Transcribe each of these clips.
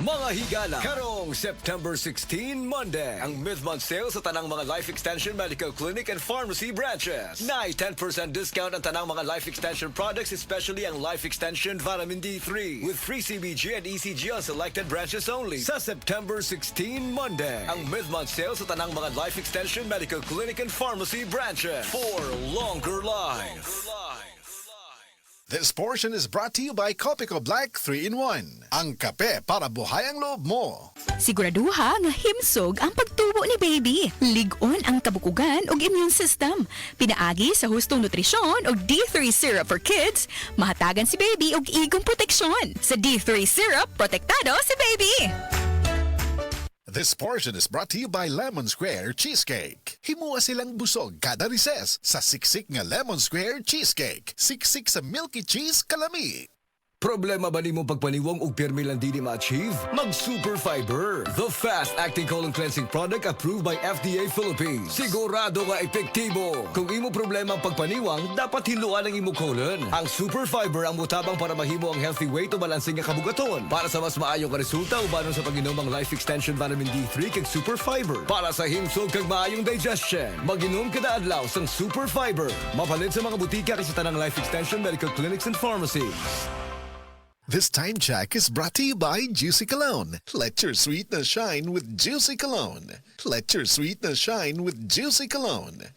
Mga higala, karong September 16, Monday, ang mid-month sale sa tanang mga Life Extension Medical Clinic and Pharmacy branches. Nai 10% discount ang tanang mga Life Extension products, especially ang Life Extension Vitamin D3 with free CBG and ECG on selected branches only. Sa September 16, Monday, ang mid-month sale sa tanang mga Life Extension Medical Clinic and Pharmacy branches for longer life. This portion is brought to you by Copico Black 3-in-1. Ang kape para buhay ang loob mo. Siguraduha nga himsog ang pagtubo ni baby. Lig-on ang kabukugan ug immune system. Pinaagi sa hustong nutrisyon og D3 syrup for kids, mahatagan si baby og igong proteksyon. Sa D3 syrup, protektado si baby. This portion is brought to you by Lemon Square Cheesecake. Himuwa silang busog kada recess sa siksik nga Lemon Square Cheesecake. Siksik sa milky cheese kalami. Problema ba ni mong pagpaniwang ug pirmi lang dili ma-achieve? Mag Super Fiber, the fast-acting colon cleansing product approved by FDA Philippines. Sigurado nga epektibo. Kung imo problema ang pagpaniwang, dapat hiluan ang imo colon. Ang Super Fiber ang mutabang para mahimo ang healthy weight o balansing nga kabugaton. Para sa mas maayong ka resulta, ubanon sa pag-inom ang Life Extension Vitamin D3 kag Super Fiber. Para sa himsog kag maayong digestion, mag-inom kada adlaw sang Super Fiber. Mapalit sa mga butika kay sa tanang Life Extension Medical Clinics and Pharmacies. This time check is brought to you by Juicy Cologne. Let your sweetness shine with Juicy Cologne. Let your sweetness shine with Juicy Cologne.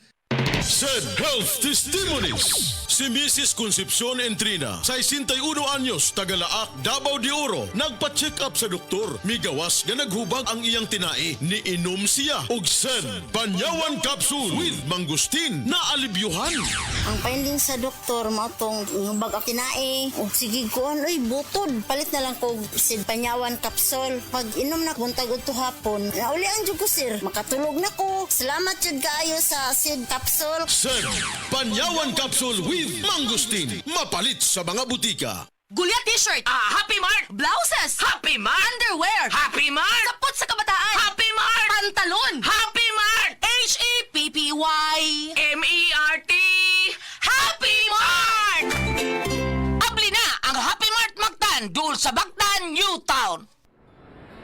Said Health Testimonies. Si Mrs. Concepcion Entrina, 61 anyos, Tagalaak, Davao de Oro, nagpa-check up sa doktor. Migawas nga naghubag ang iyang tinai. Niinom siya og Sen Panyawan Capsule with Mangustin na alibyuhan. Ang finding sa doktor mo tong bag kinae o sige ko oy butod palit na lang ko sid panyawan kapsul pag inom na buntag udto hapon nauli ang jud ko sir makatulog na ko salamat jud kaayo sa sid kapsul. Sen Panyawan Capsule with Mangustin, mapalit sa mga butika. Gulya t-shirt, Happy Mart. Blouses, Happy Mart. Underwear, Happy Mart. Sapot sa kabataan, Happy Mart. Pantalon, Happy Mart. HAPPYMERT, Happy Mart. Abli na ang Happy Mart Mactan, dul sa Bactan, Newtown.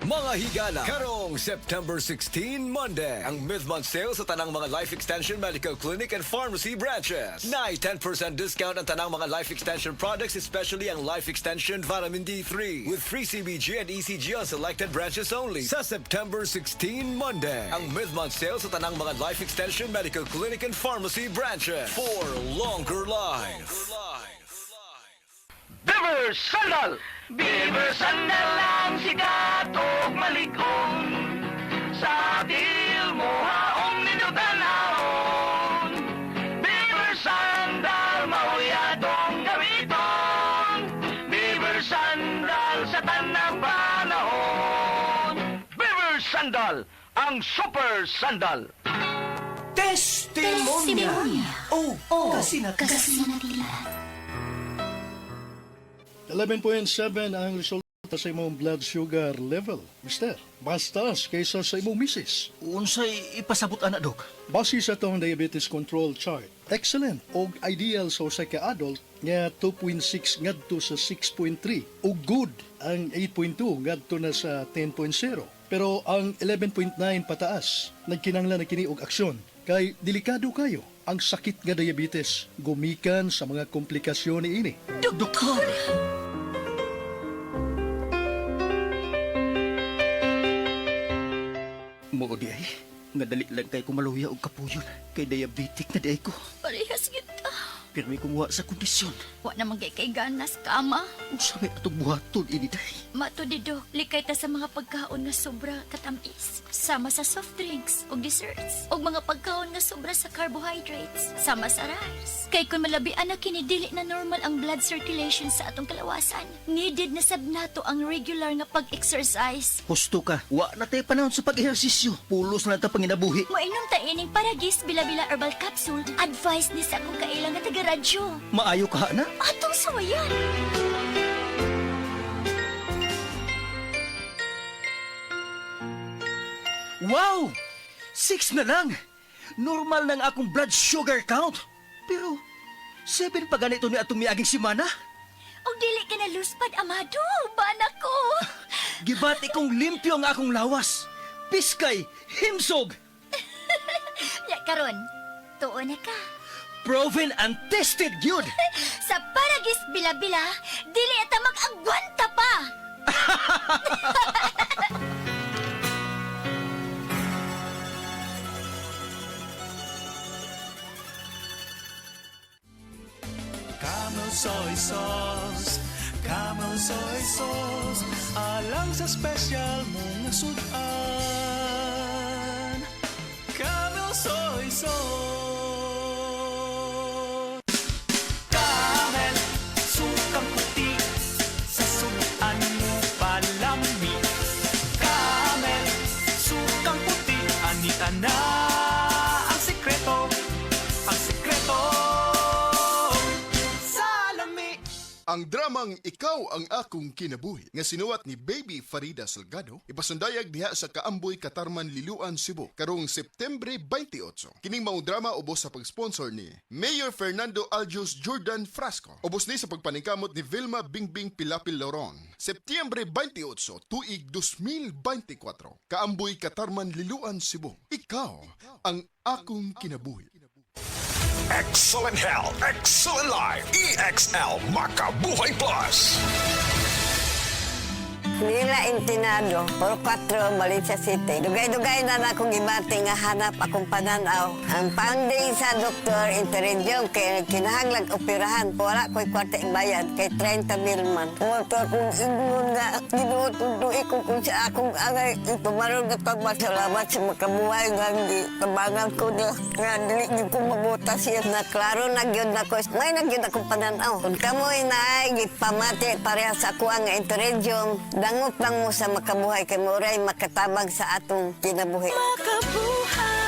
Mga higala, karong September 16, Monday, ang mid-month sale sa tanang mga Life Extension Medical Clinic and Pharmacy branches. Nai 10% discount ang tanang mga Life Extension products, especially ang Life Extension Vitamin D3 with free CBG and ECG on selected branches only. Sa September 16, Monday, ang mid-month sale sa tanang mga Life Extension Medical Clinic and Pharmacy branches for longer life. Beaver Sandal! Beaver Sandal ang sikat o malikon sa atil mo haong ninutanahon. Beaver Sandal, mahuyadong gamiton. Beaver Sandal sa tanang panahon. Beaver Sandal, ang super sandal. Testimonya. Oh, kasi na 11.7 ang resulta sa imong blood sugar level, mister. Mas taas kaysa sa imong misis. Unsay ipasabot ana, Dok? Base sa tong diabetes control chart, excellent og ideal sa usa ka adult nga 2.6 ngadto sa 6.3 ug good ang 8.2 ngadto na sa 10.0. Pero ang 11.9 pataas, nagkinanglan na kini og aksyon kay delikado kayo ang sakit nga diabetes gumikan sa mga komplikasyon niini. Doktor! Mao di ay, nga dali lang kay kumaluya og kapuyon kay diabetic na di ay ko. Parehas kita. Pirmi kumuha sa kondisyon. Wa na kay ganas kama. Sabi atong buhaton ini day. Mato dido, likay ta sa mga pagkaon nga sobra katamis. Sama sa soft drinks ug desserts. Ug mga pagkaon nga sobra sa carbohydrates. Sama sa rice. Kay kung malabian na kini dili na normal ang blood circulation sa atong kalawasan. Needed na sab nato ang regular nga pag-exercise. Husto ka, wa na tayo panahon sa pag-ehersisyo. Pulos na ta panginabuhi. Moinom ta ining Paragis Bila-Bila Herbal Capsule. Advice ni sa akong kailang nga taga-radyo. Maayo ka na? Atong sawayan. Wow! 6 na lang! Normal ng akong blood sugar count. Pero, 7 pa ganito ni atong miaging simana? Og dili ka na luspad, amado. Bana ko. Gibati kong limpyo ang akong lawas. Piskay, himsog. Ya karon, tuon na ka. Proven and tested gyud. Sa Paragis Bila-Bila, dili ata mag-agwanta pa. Camel soy sauce, Camel soy sauce, alang sa special mong sudan. Camel soy sauce. Camel, sukang puti, sa sudan mo palami. Camel, sukang puti, anita na ang sikreto, ang sikreto. Ang dramang Ikaw ang Akong Kinabuhi nga sinuwat ni Baby Farida Salgado ipasundayag diha sa Kaamboy, Katarman, Liloan, Cebu karong Septembre 28. Kining maong drama ubos sa pag-sponsor ni Mayor Fernando Aljos Jordan Frasco. Ubos ni sa pagpaningkamot ni Vilma Bingbing Pilapil Loron. Septembre 28, tuig 2024. Kaamboy, Katarman, Liloan, Cebu. Ikaw ang Akong Kinabuhi. Excellent Health, Excellent Life, EXL Makabuhay Plus. Nila Intinado, Puro 4, Valencia City. Dugay-dugay na akong gibati nga hanap akong pananaw. Ang pangding sa doktor, interredyong kay kinahanglang operahan. Wala ko'y kwarte bayad kay 30,000 man. Pumunta akong ingon nga, ginututuloy ko kung sa akong angay. Itumarong na pagmasalamat sa makabuhay nga hindi tabangan ko niya. Nga dili ko mabuta siya na klaro nagyod na ko. May nagyod akong pananaw. Kung kamoy na ay gipamati pareha sa ako ang interredyong, dangot lang mo sa makabuhay kay Muray makatabang sa atong kinabuhi. Makabuhay.